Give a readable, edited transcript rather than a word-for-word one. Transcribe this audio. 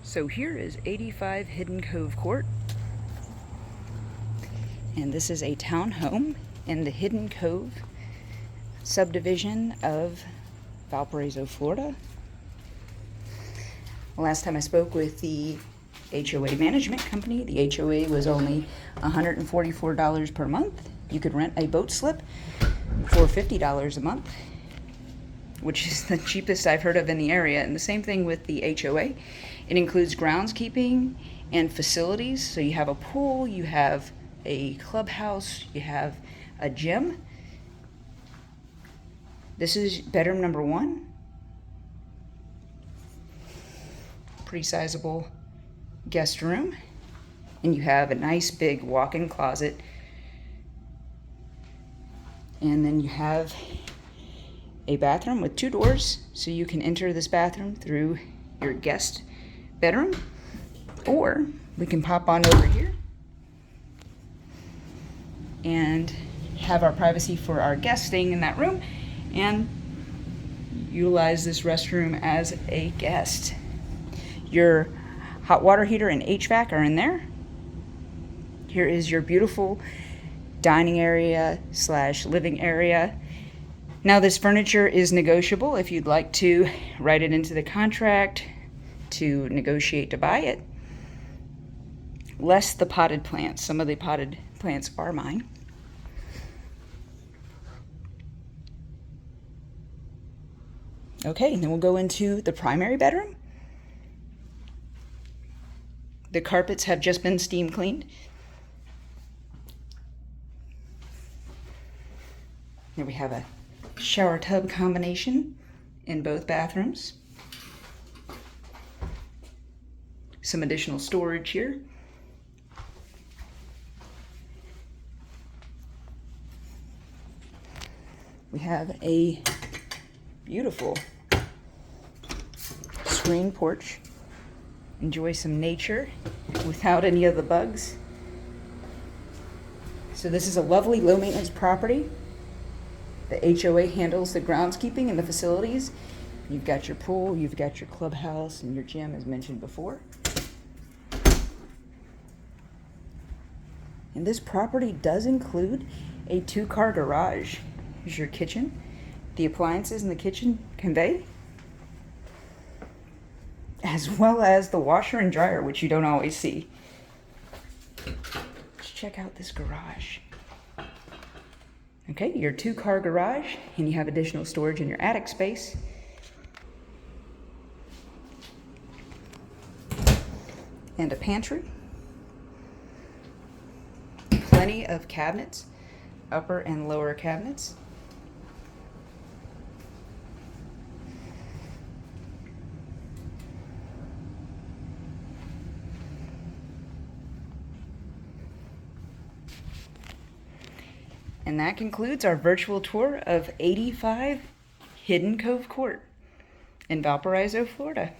So here is 85 Hidden Cove Court, and this is a townhome in the Hidden Cove subdivision of Valparaiso, Florida. Last time I spoke with the HOA management company, the HOA was only $144 per month. You could rent a boat slip for $50 a month, which is the cheapest I've heard of in the area. And the same thing with the HOA. It includes groundskeeping and facilities. So you have a pool, you have a clubhouse, you have a gym. This is bedroom number 1. Pretty sizable guest room. And you have a nice big walk-in closet. And then you have a bathroom with 2 doors, so you can enter this bathroom through your guest bedroom, or we can pop on over here and have our privacy for our guests staying in that room and utilize this restroom as a guest. Your hot water heater and HVAC are in there. Here is your beautiful dining area / living area. Now this furniture is negotiable if you'd like to write it into the contract to negotiate to buy it. Less the potted plants. Some of the potted plants are mine. Okay, and then we'll go into the primary bedroom. The carpets have just been steam cleaned. Here we have a shower tub combination in both bathrooms. Some additional storage here. We have a beautiful screen porch. Enjoy some nature without any of the bugs. So this is a lovely low maintenance property. The HOA handles the groundskeeping and the facilities. You've got your pool, you've got your clubhouse, and your gym as mentioned before. And this property does include a 2-car garage. Here's your kitchen. The appliances in the kitchen convey, as well as the washer and dryer, which you don't always see. Let's check out this garage. Okay, your 2-car garage, and you have additional storage in your attic space. And a pantry. Plenty of cabinets, upper and lower cabinets. And that concludes our virtual tour of 85 Hidden Cove Court in Valparaiso, Florida.